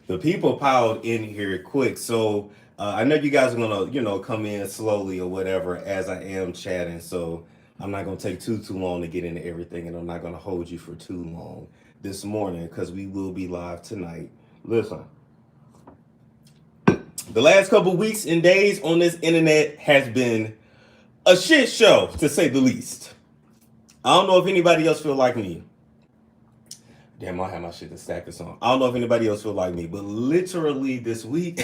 The people piled in here quick, so I know you guys are gonna, come in slowly or whatever as I am chatting. So I'm not gonna take too long to get into everything, and I'm not gonna hold you for too long this morning because we will be live tonight. Listen, the last couple weeks and days on this internet has been a shit show to say the least. I don't know if anybody else feel like me. Damn, I have my shit to stack this on. I don't know if anybody else feel like me, but literally this week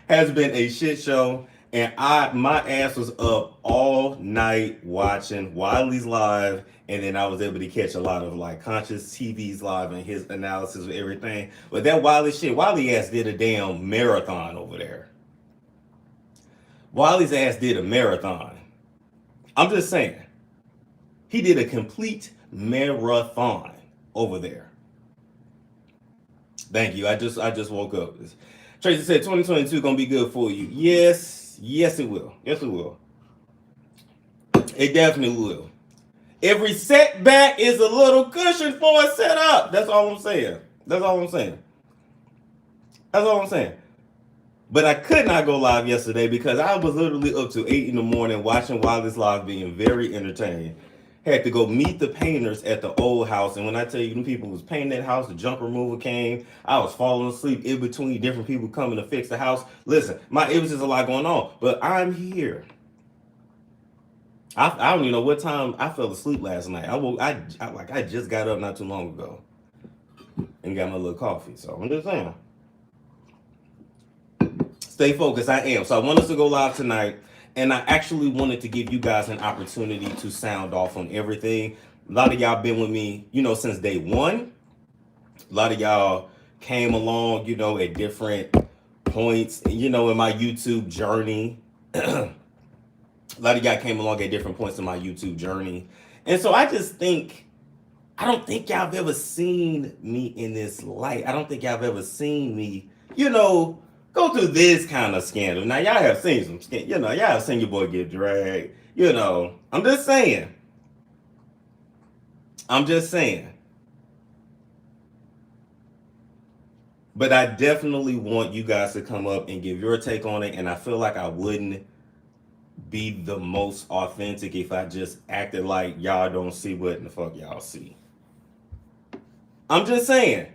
has been a shit show, and my ass was up all night watching Wiley's live, and then I was able to catch a lot of like Conscious TV's live and his analysis of everything. But that Wiley shit, Wiley ass did a damn marathon over there. Wiley's ass did a marathon. I'm just saying, he did a complete marathon over there. Thank you. I just woke up. Tracy said 2022 gonna be good for you. Yes, it will. Yes, it will. It definitely will. Every setback is a little cushion for a setup. That's all I'm saying. That's all I'm saying. That's all I'm saying. But I could not go live yesterday because I was literally up to 8 in the morning watching Wiley's live, being very entertaining. Had to go meet the painters at the old house, and when I tell you, them people was painting that house, the junk removal came. I was falling asleep in between different people coming to fix the house. Listen, it was just a lot going on, but I'm here. I don't even know what time I fell asleep last night. I just got up not too long ago and got my little coffee. So I'm just saying, stay focused. I am. So I want us to go live tonight. And I actually wanted to give you guys an opportunity to sound off on everything. A lot of y'all been with me, since day one. A lot of y'all came along, at different points, in my YouTube journey. A lot of y'all came along at different points in my YouTube journey. And so I don't think y'all have ever seen me in this light. I don't think y'all have ever seen me, go through this kind of scandal. Now, y'all have seen some scandal. Y'all have seen your boy get dragged. I'm just saying. But I definitely want you guys to come up and give your take on it. And I feel like I wouldn't be the most authentic if I just acted like y'all don't see what in the fuck y'all see. I'm just saying.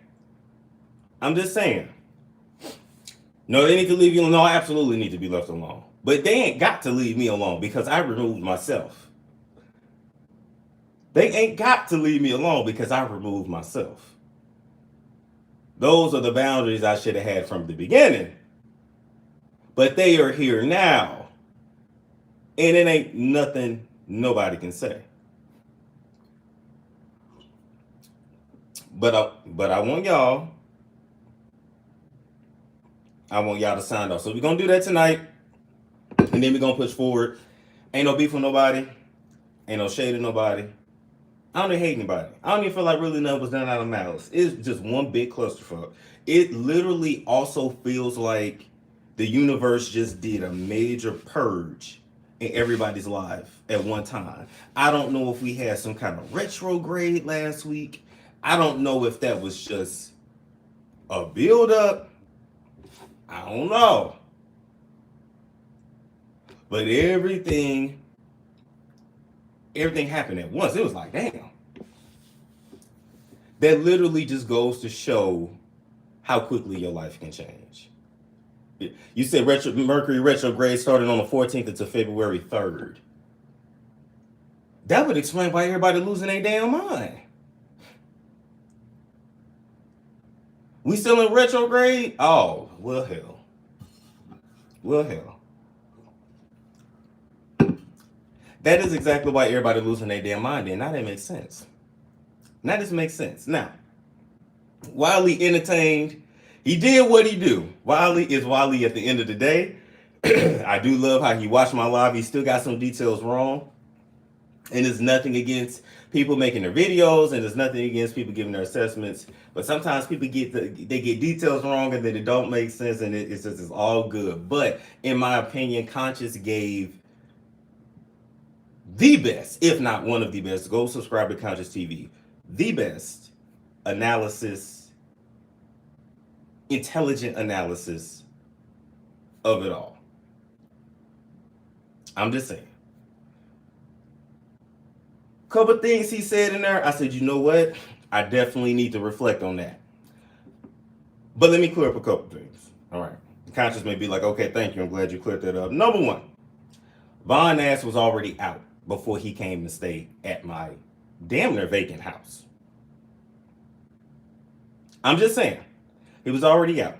No, they need to leave you alone. No, I absolutely need to be left alone. But they ain't got to leave me alone because I removed myself. They ain't got to leave me alone because I removed myself. Those are the boundaries I should have had from the beginning. But they are here now. And it ain't nothing nobody can say. But I want y'all to sign off. So we're going to do that tonight. And then we're going to push forward. Ain't no beef with nobody. Ain't no shade of nobody. I don't even hate anybody. I don't even feel like really nothing was done out of malice. It's just one big clusterfuck. It literally also feels like the universe just did a major purge in everybody's life at one time. I don't know if we had some kind of retrograde last week. I don't know if that was just a build-up. I don't know. But everything happened at once. It was like, damn. That literally just goes to show how quickly your life can change. You said Mercury retrograde started on the 14th until February 3rd. That would explain why everybody losing their damn mind. We still in retrograde? Oh, well, hell. That is exactly why everybody losing their damn mind. And now that makes sense. Now, Wiley entertained. He did what he do. Wiley is Wiley at the end of the day. I do love how he watched my live. He still got some details wrong. And there's nothing against people making their videos, and there's nothing against people giving their assessments. But sometimes people get details wrong, and then it don't make sense, and it's all good. But in my opinion, Conscious gave the best, if not one of the best. Go subscribe to Conscious TV. The best analysis intelligent analysis of it all. I'm just saying. Couple things he said in there, I said, you know what? I definitely need to reflect on that. But let me clear up a couple things. All right. The conscience may be like, okay, thank you. I'm glad you cleared that up. Number one, Von Ass was already out before he came to stay at my damn near vacant house. I'm just saying. He was already out.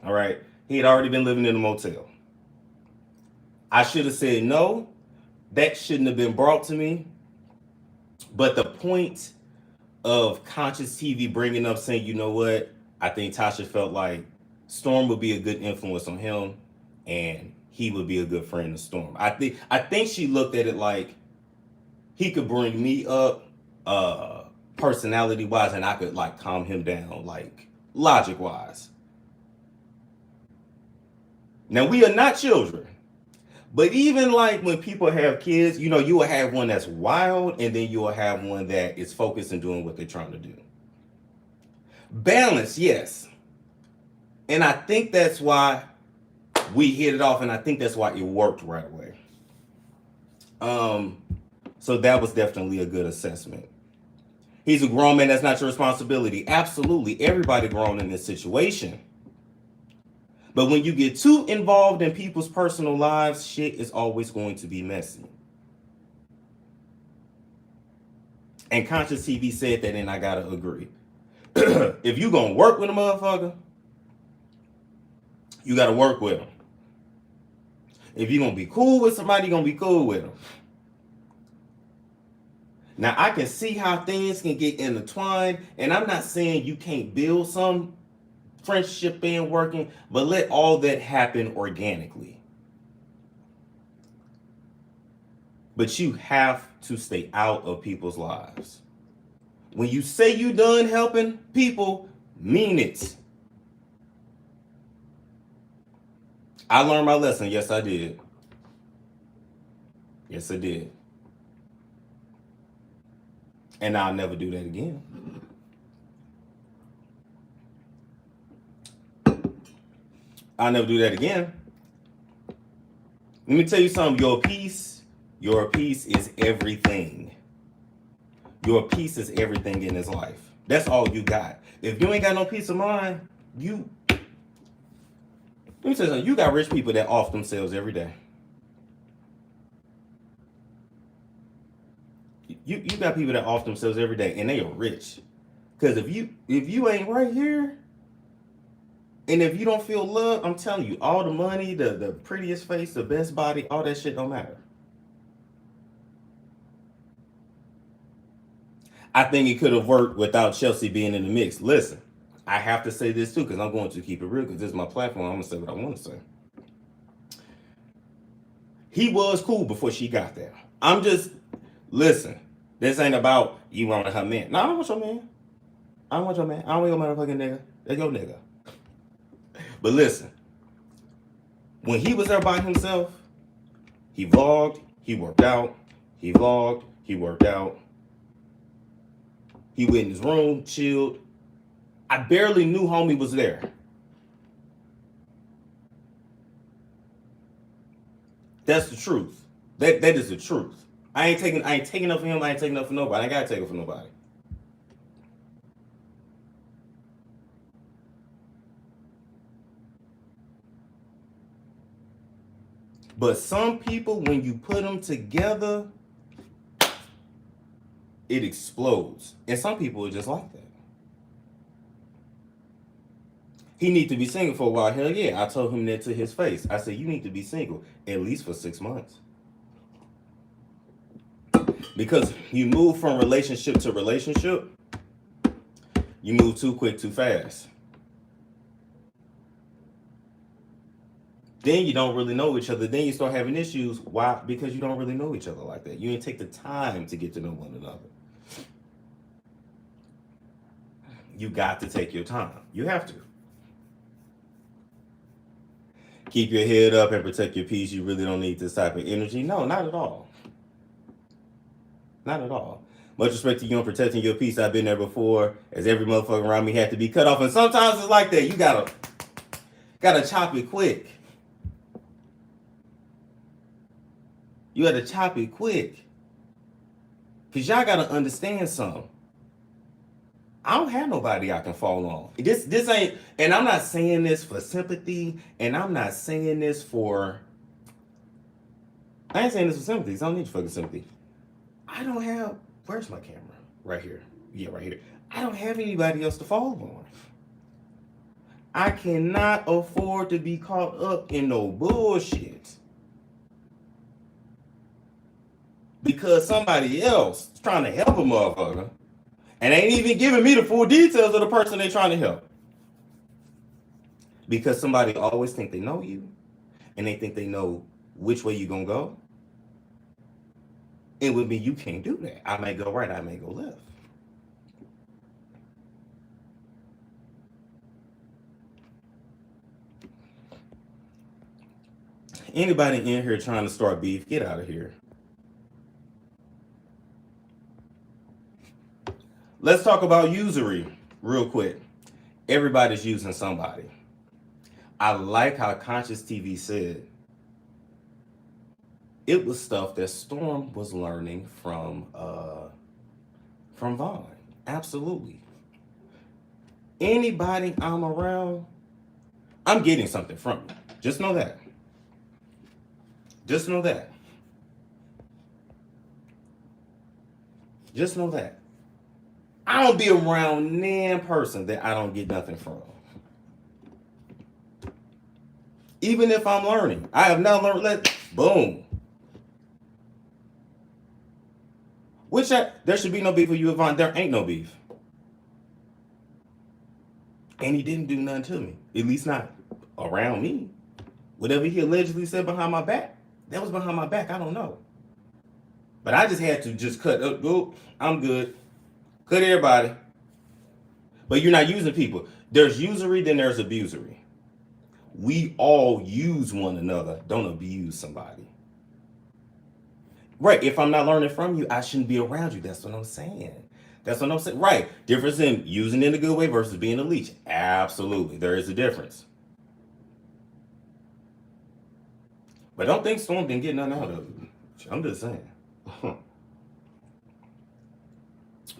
All right. He had already been living in a motel. I should have said no. That shouldn't have been brought to me. But the point of Conscious TV bringing up saying, you know what? I think Tasha felt like Storm would be a good influence on him and he would be a good friend to Storm. I think she looked at it like he could bring me up personality wise and I could like calm him down like logic wise. Now we are not children. But even like when people have kids, you know, you will have one that's wild and then you will have one that is focused and doing what they're trying to do. Balance, yes. And I think that's why we hit it off and I think that's why it worked right away. So that was definitely a good assessment. He's a grown man, that's not your responsibility. Absolutely, everybody grown in this situation. But when you get too involved in people's personal lives, shit is always going to be messy. And Conscious TV said that, and I gotta agree. If you gonna work with a motherfucker, you gotta work with them. If you're gonna be cool with somebody, you're gonna be cool with them. Now, I can see how things can get intertwined, and I'm not saying you can't build some friendship and working, but let all that happen organically. But you have to stay out of people's lives. When you say you done helping people, mean it. I learned my lesson. Yes, I did. Yes, I did. And I'll never do that again. I'll never do that again. Let me tell you something. Your peace is everything. Your peace is everything in this life. That's all you got. If you ain't got no peace of mind, let me tell you something. You got rich people that off themselves every day. You got people that off themselves every day, and they are rich. Because if you ain't right here, and if you don't feel love, I'm telling you, all the money, the prettiest face, the best body, all that shit don't matter. I think it could have worked without Chelsea being in the mix. Listen, I have to say this too, because I'm going to keep it real, because this is my platform. I'm going to say what I want to say. He was cool before she got there. Listen, this ain't about you wanting her man. No, I don't want your man. I don't want your man. I don't want your motherfucking nigga. That's your nigga. But listen, when he was there by himself, he vlogged, he worked out, he vlogged, he worked out. He went in his room, chilled. I barely knew homie was there. That's the truth. That is the truth. I ain't taking up for him. I ain't taking up for nobody. I ain't gotta take up for nobody. But some people, when you put them together, it explodes. And some people are just like that. He need to be single for a while. Hell yeah, I told him that to his face. I said, you need to be single at least for 6 months. Because you move from relationship to relationship, you move too quick, too fast. Then you don't really know each other. Then you start having issues. Why? Because you don't really know each other like that. You didn't take the time to get to know one another. You got to take your time. You have to. Keep your head up and protect your peace. You really don't need this type of energy. No, not at all. Not at all. Much respect to you on protecting your peace. I've been there before, as every motherfucker around me had to be cut off. And sometimes it's like that. You gotta Gotta chop it quick. You gotta chop it quick. Because y'all gotta understand something. I don't have nobody I can fall on. This ain't, and I'm not saying this for sympathy, and I'm not saying this for, I ain't saying this for sympathy. I don't need fucking sympathy. I don't have, where's my camera? Right here. Yeah, right here. I don't have anybody else to fall on. I cannot afford to be caught up in no bullshit. Because somebody else is trying to help a motherfucker and ain't even giving me the full details of the person they're trying to help. Because somebody always think they know you and they think they know which way you gonna go. And with me, you can't do that. I may go right, I may go left. Anybody in here trying to start beef, get out of here. Let's talk about usury real quick. Everybody's using somebody. I like how Conscious TV said it was stuff that Storm was learning from Vaughn. Absolutely. Anybody I'm around, I'm getting something from you. Just know that. Just know that. Just know that. I don't be around nan person that I don't get nothing from. Even if I'm learning. I have not learned, boom. There should be no beef with you, Yvonne. There ain't no beef. And he didn't do nothing to me. At least not around me. Whatever he allegedly said behind my back, that was behind my back. I don't know. But I just had to just cut. Oh, I'm good. Cut everybody. But you're not using people. There's usury, then there's abusery. We all use one another. Don't abuse somebody. Right. If I'm not learning from you, I shouldn't be around you. That's what I'm saying. That's what I'm saying. Right. Difference in using in a good way versus being a leech. Absolutely. There is a difference. But don't think Storm didn't get nothing out of it. I'm just saying.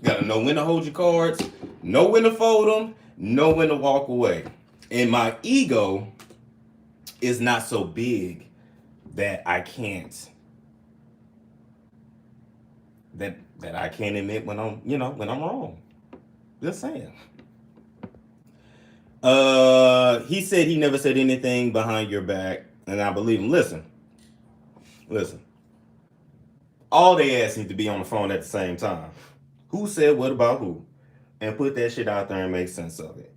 Gotta know when to hold your cards, know when to fold them, know when to walk away. And my ego is not so big that I can't that I can't admit when I'm wrong. Just saying. He said he never said anything behind your back, and I believe him. Listen. All they asked me to be on the phone at the same time. Who said what about who? And put that shit out there and make sense of it.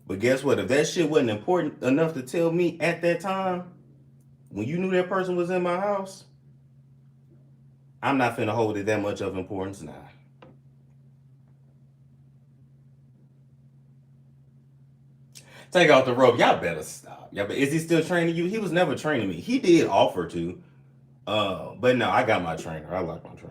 But guess what? If that shit wasn't important enough to tell me at that time, when you knew that person was in my house, I'm not finna hold it that much of importance now. Take out the rope. Y'all better stop. Is he still training you? He was never training me. He did offer to. But no, I got my trainer. I like my trainer.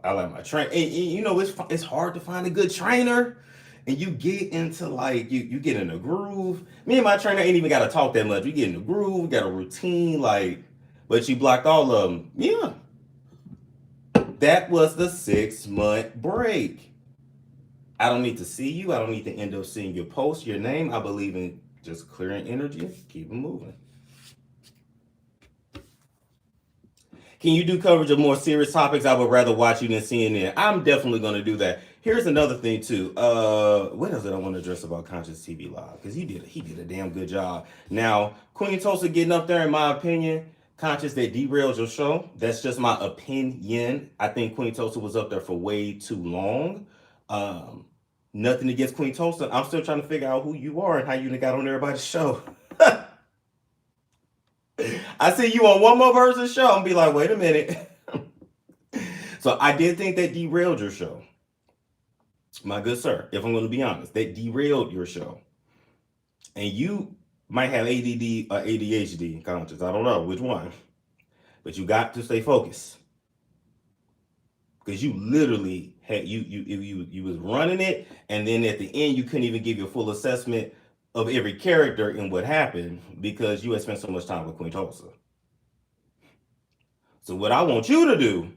I like my trainer. And you know, it's hard to find a good trainer. And you get into like, you get in a groove. Me and my trainer ain't even got to talk that much. We get in the groove. We got a routine. Like, but you blocked all of them. Yeah. That was the 6-month break. I don't need to see you. I don't need to end up seeing your post, your name. I believe in just clearing energy. Keep it moving. Can you do coverage of more serious topics? I would rather watch you than CNN. I'm definitely going to do that. Here's another thing too. What else did I want to address about Conscious TV Live? Because he did a damn good job. Now, Queen Tulsa getting up there, in my opinion, Conscious, that derailed your show. That's just my opinion. I think Queen Tulsa was up there for way too long. Nothing against Queen Tulsa. I'm still trying to figure out who you are and how you got on everybody's show. I see you on one more person's show and be like, wait a minute. So I did think that derailed your show. My good sir, if I'm going to be honest, that derailed your show. And you might have ADD or ADHD, Conscious. I don't know which one. But you got to stay focused. because you literally had you was running it, and then at the end you couldn't even give your full assessment of every character and what happened because you had spent so much time with Queen Tulsa. So what I want you to do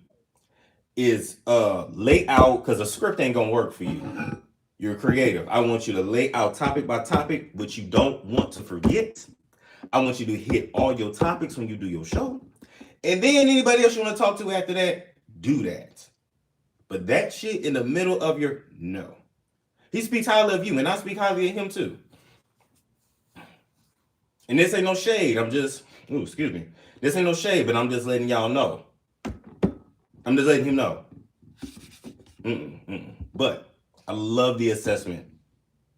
is lay out, because a script ain't gonna work for you. You're creative. I want you to lay out topic by topic what you don't want to forget. I want you to hit all your topics when you do your show. And then anybody else you want to talk to after that, do that. But that shit in the middle of your, no. He speaks highly of you, and I speak highly of him too. And this ain't no shade. I'm just, excuse me. This ain't no shade, but I'm just letting y'all know. I'm just letting him know. But I love the assessment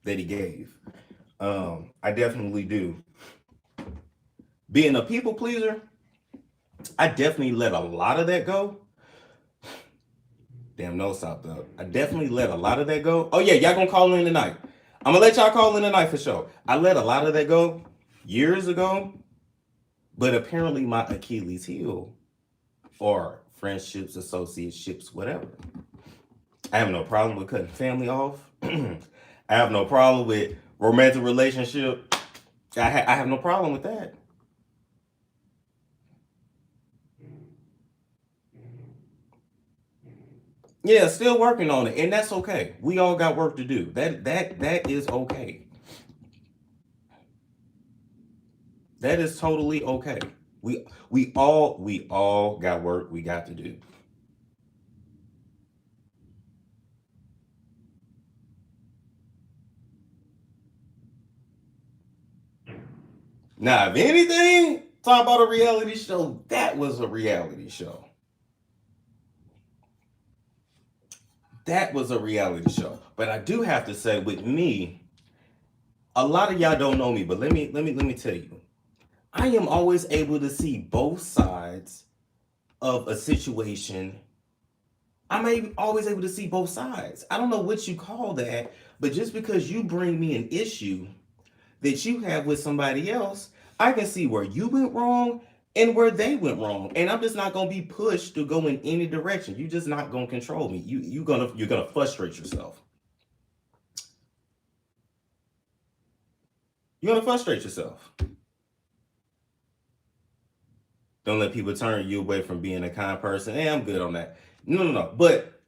that he gave. I definitely do. Being a people pleaser, I definitely let a lot of that go. Damn, no stopped up. I definitely let a lot of that go. Oh yeah, y'all gonna call in tonight. I'm gonna let y'all call in tonight for sure. I let a lot of that go years ago, but apparently my Achilles heel or friendships, associateships, whatever. I have no problem with cutting family off. I have no problem with romantic relationship. I have no problem with that. Yeah, still working on it, and that's okay. We all got work to do. That is okay. That is totally okay. We all got work we got to do. Now, if anything, talk about a reality show, that was a reality show. That was a reality show. But I do have to say, with me, a lot of y'all don't know me, but let me tell you. I am always able to see both sides of a situation. I'm always able to see both sides. I don't know what you call that, but just because you bring me an issue that you have with somebody else, I can see where you went wrong and where they went wrong. And I'm just not gonna be pushed to go in any direction. You're just not gonna control me. You're gonna frustrate yourself. You're gonna frustrate yourself. Don't let people turn you away from being a kind person. Hey, I'm good on that. No. But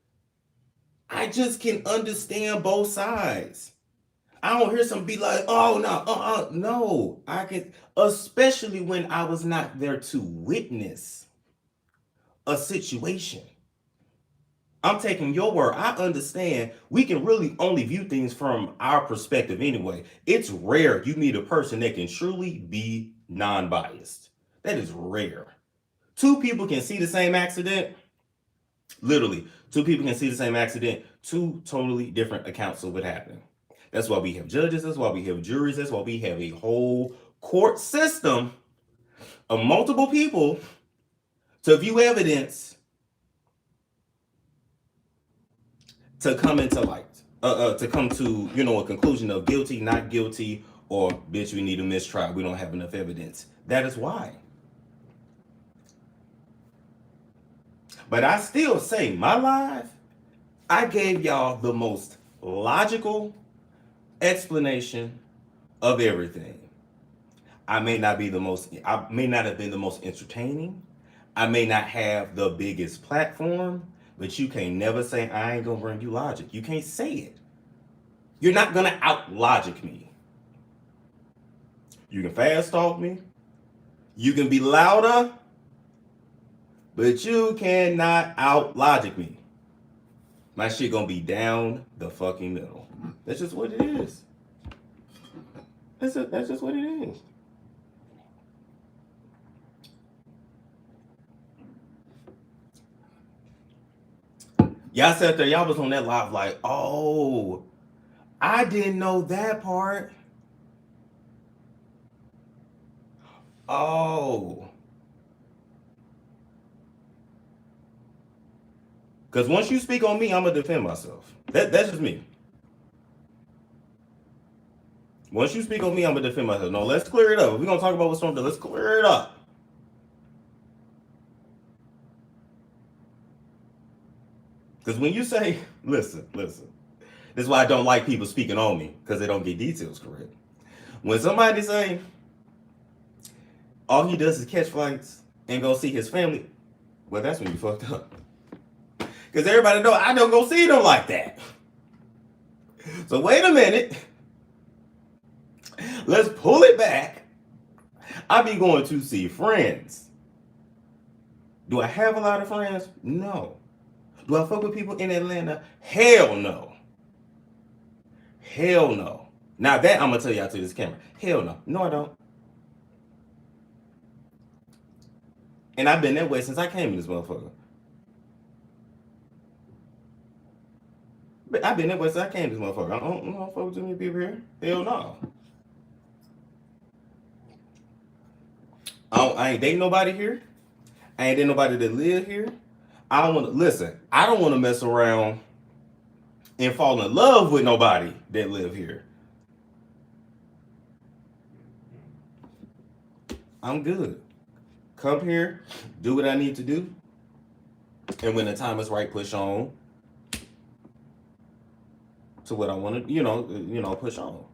I just can understand both sides. I don't hear some be like, oh no, no. I can, especially when I was not there to witness a situation. I'm taking your word. I understand we can really only view things from our perspective anyway. It's rare you meet a person that can truly be non-biased. That is rare. Two people can see the same accident. Literally, two people can see the same accident. Two totally different accounts of what happened. That's why we have judges. That's why we have juries. That's why we have a whole court system of multiple people to view evidence to come into light, to come to, a conclusion of guilty, not guilty, or bitch, we need a mistrial. We don't have enough evidence. That is why. But I still say, my life, I gave y'all the most logical explanation of everything. I may not have been the most entertaining. I may not have the biggest platform, but you can't never say I ain't gonna bring you logic. You can't say it. You're not gonna out logic me. You can fast talk me. You can be louder, but you cannot out logic me. My shit gonna be down the fucking middle. That's just what it is. That's just what it is. Y'all sat there, y'all was on that live like, oh, I didn't know that part. Oh. Because once you speak on me, I'm going to defend myself. That's just me. Once you speak on me, I'm going to defend myself. No, let's clear it up. If we're going to talk about what's wrong, let's clear it up. Because when you say, listen, this is why I don't like people speaking on me, because they don't get details correct. When somebody say, all he does is catch flights and go see his family, well, that's when you fucked up. Because everybody know I don't go see them like that. So wait a minute. Let's pull it back. I be going to see friends. Do I have a lot of friends? No. Do I fuck with people in Atlanta? Hell no. Hell no. Now that I'm going to tell y'all to this camera. Hell no. No, I don't. And I've been that way since I came in this motherfucker. But I've been that way since I came to this motherfucker. I don't fuck with too many people here. Hell no. I ain't dating nobody here. I ain't dating nobody that live here. I don't want to listen. I don't want to mess around and fall in love with nobody that live here. I'm good. Come here, do what I need to do, and when the time is right, push on to what I want to, push on.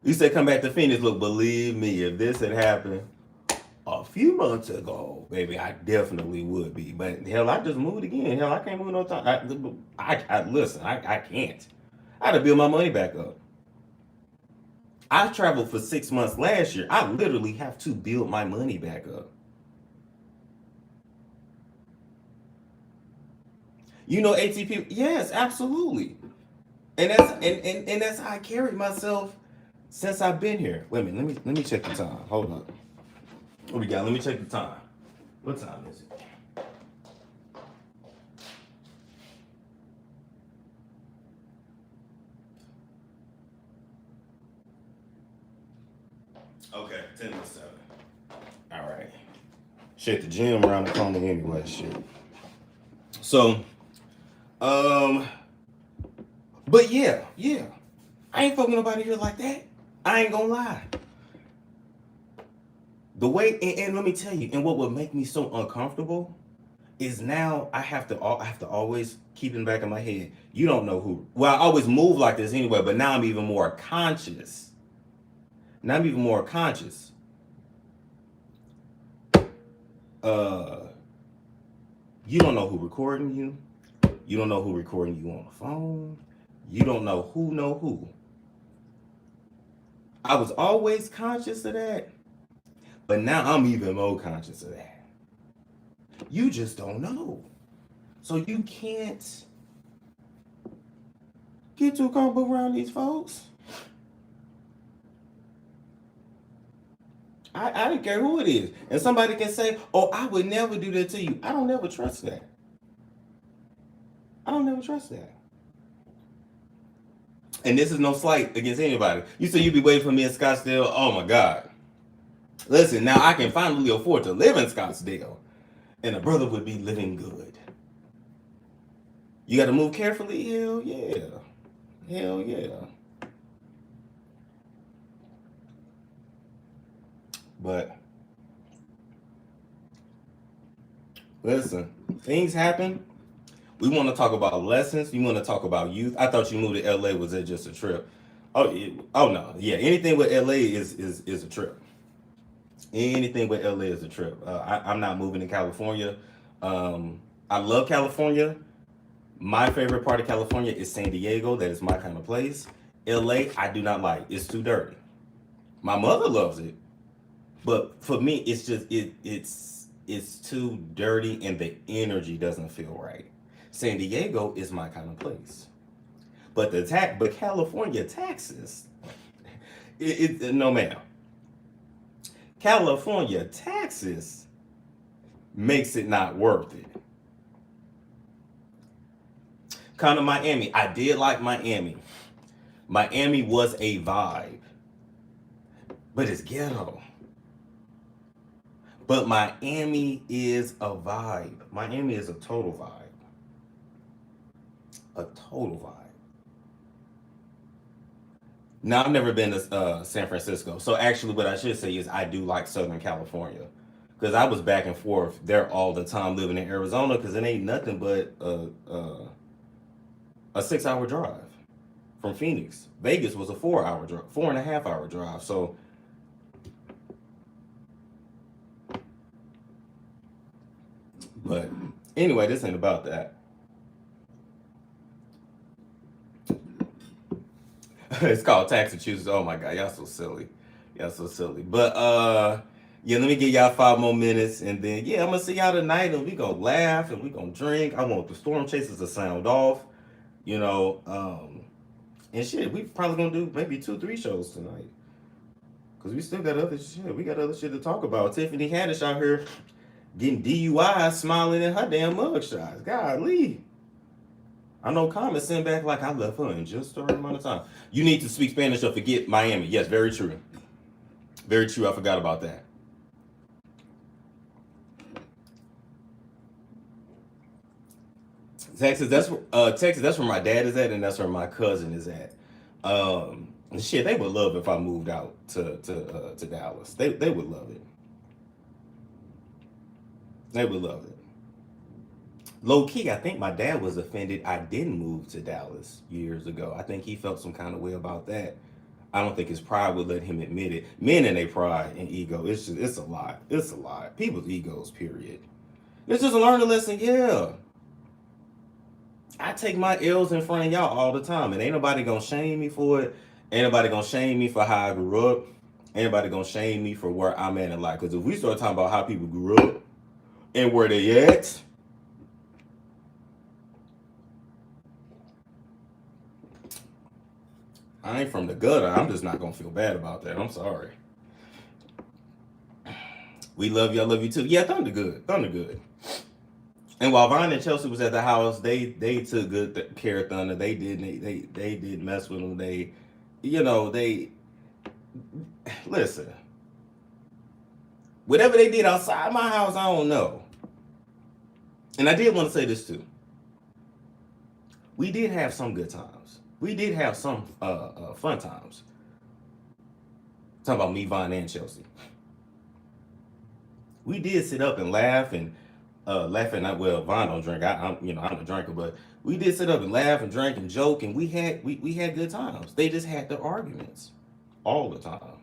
You said come back to Phoenix. Look, believe me, if this had happened a few months ago, baby, I definitely would be. But hell, I just moved again. Hell, I can't move no time. Listen, I can't. I had to build my money back up. I traveled for 6 months last year. I literally have to build my money back up. You know ATP? Yes, absolutely. And that's how I carried myself since I've been here. Wait a minute, let me check the time. Hold up. What we got? Let me check the time. What time is it? Okay, 10 to 7. All right. Shit, the gym around the corner anyway, shit. So, but yeah. I ain't fucking nobody here like that. I ain't gonna lie. The way, and let me tell you, and what would make me so uncomfortable is now I have to always keep in the back of my head. You don't know who. Well, I always move like this anyway, but now I'm even more conscious. You don't know who recording you. You don't know who recording you on the phone. You don't know who. I was always conscious of that, but now I'm even more conscious of that. You just don't know. So you can't get too comfortable around these folks. I don't care who it is. And somebody can say, oh, I would never do that to you. I don't ever trust that. And this is no slight against anybody. You say you'd be waiting for me in Scottsdale. Oh my God. Listen, now I can finally afford to live in Scottsdale. And a brother would be living good. You got to move carefully? Hell yeah. But listen, things happen. We want to talk about lessons. You want to talk about youth. I thought you moved to LA. Was that just a trip? Oh no. Yeah, anything with LA is a trip. Anything with LA is a trip. I'm not moving to California. I love California. My favorite part of California is San Diego. That is my kind of place. LA, I do not like. It's too dirty. My mother loves it. But for me, it's just it's too dirty and the energy doesn't feel right. San Diego is my kind of place. But California taxes, no ma'am. California taxes makes it not worth it. Come to Miami. I did like Miami. Miami was a vibe. But it's ghetto. But Miami is a vibe. Miami is a total vibe. A total vibe. Now, I've never been to San Francisco. So actually what I should say is I do like Southern California. because I was back and forth there all the time living in Arizona because it ain't nothing but a 6 hour drive from Phoenix. Vegas was a 4 hour drive, 4.5 hour drive. So, but anyway, this ain't about that. It's called Tax and Chooses. Oh my God, y'all so silly. Y'all so silly. But yeah, let me give y'all 5 more minutes and then yeah, I'm gonna see y'all tonight and we gonna laugh and we gonna drink. I want the storm chasers to sound off, you know. And shit, we probably gonna do maybe 2, 3 shows tonight. Cause we still got other shit. We got other shit to talk about. Tiffany Haddish out here getting DUI, smiling in her damn mugshots. Golly. I know comments sent back like I left her in just the right amount of time. You need to speak Spanish or forget Miami. Yes, very true. Very true. I forgot about that. Texas, that's where my dad is at, and that's where my cousin is at. Shit, they would love if I moved out to Dallas. They would love it. They would love it. Low key, I think my dad was offended I didn't move to Dallas years ago. I think he felt some kind of way about that. I don't think his pride would let him admit it. Men and their pride and ego, it's a lot. It's a lot. People's egos, period. It's just a learning lesson, yeah. I take my L's in front of y'all all the time, and ain't nobody gonna shame me for it. Ain't nobody gonna shame me for how I grew up. Ain't nobody gonna shame me for where I'm at in life. Because if we start talking about how people grew up and where they at, I ain't from the gutter. I'm just not gonna feel bad about that. I'm sorry. We love you. I love you too. Yeah, Thunder good. Thunder good. And while Vaughn and Chelsea was at the house, they took good care of Thunder. They did mess with him. They listen. Whatever they did outside my house, I don't know. And I did want to say this too. We did have some good times. We did have some fun times. Talking about me, Vaughn, and Chelsea. We did sit up and laugh and laugh and well, Vaughn don't drink. I'm a drinker, but we did sit up and laugh and drink and joke, and we had good times. They just had their arguments all the time.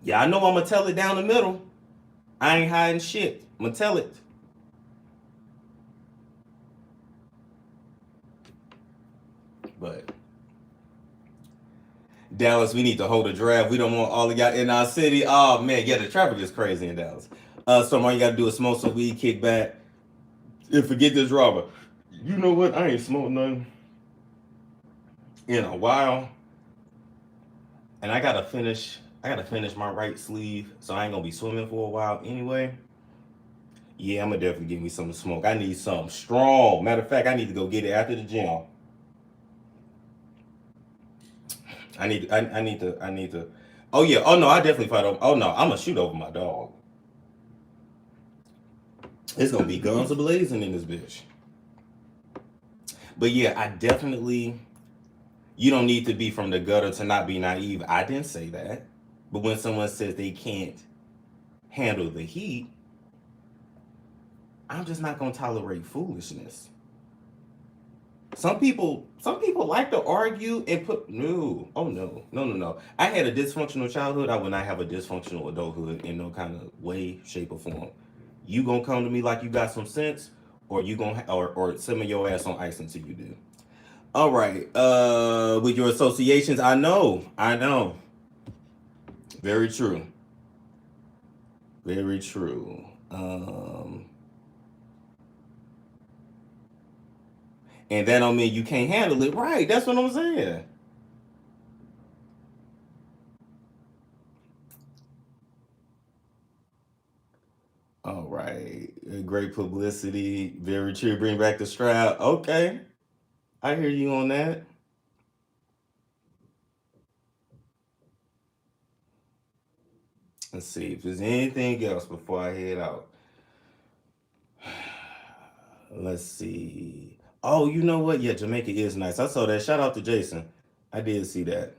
Yeah, I know I'm gonna tell it down the middle. I ain't hiding shit. I'm gonna tell it. But Dallas, we need to hold a draft. We don't want all of y'all in our city. Oh man, yeah, the traffic is crazy in Dallas. So all you gotta do is smoke some weed, kick back, and forget this robber. You know what? I ain't smoked nothing in a while, and I gotta finish my right sleeve, so I ain't gonna be swimming for a while anyway. Yeah, I'm gonna definitely give me some smoke. I need some strong. Matter of fact, I need to go get it after the gym. I need to. Oh yeah. Oh no, I definitely fight over. Oh no, I'm gonna shoot over my dog. It's gonna be guns a blazing in this bitch. But yeah, I definitely. You don't need to be from the gutter to not be naive. I didn't say that. But when someone says they can't handle the heat, I'm just not gonna tolerate foolishness. Some people like to argue and put no. Oh no. I had a dysfunctional childhood. I would not have a dysfunctional adulthood in no kind of way, shape, or form. You gonna come to me like you got some sense, or you gonna or simmer your ass on ice until you do. All right. With your associations, I know. Very true. Very true. And that don't mean you can't handle it. Right. That's what I'm saying. All right. Great publicity. Very true. Bring back the strap. Okay. I hear you on that. Let's see if there's anything else before I head out. Let's see. Oh, you know what? Yeah, Jamaica is nice. I saw that. Shout out to Jason. I did see that.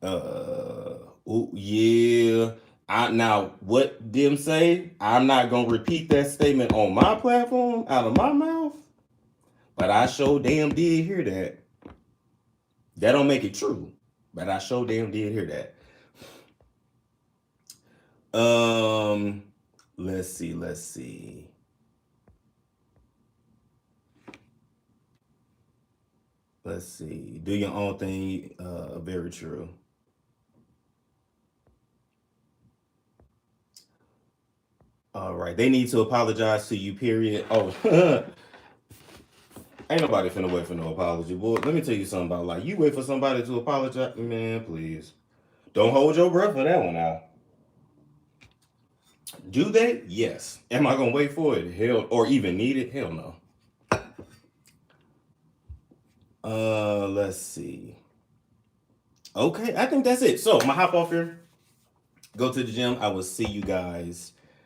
Oh yeah. Now what them say? I'm not gonna repeat that statement on my platform out of my mouth, but I sure damn did hear that. That don't make it true, but I sure damn did hear that. Let's see. Let's see. Do your own thing. Very true. All right. They need to apologize to you, period. Oh, ain't nobody finna wait for no apology, boy. Let me tell you something about like you wait for somebody to apologize, man. Please don't hold your breath for that one now. Do they? Yes. Am I gonna wait for it? Hell, or even need it? Hell no. Let's see. Okay, I think that's it. So I'm gonna hop off here, go to the gym. I will see you guys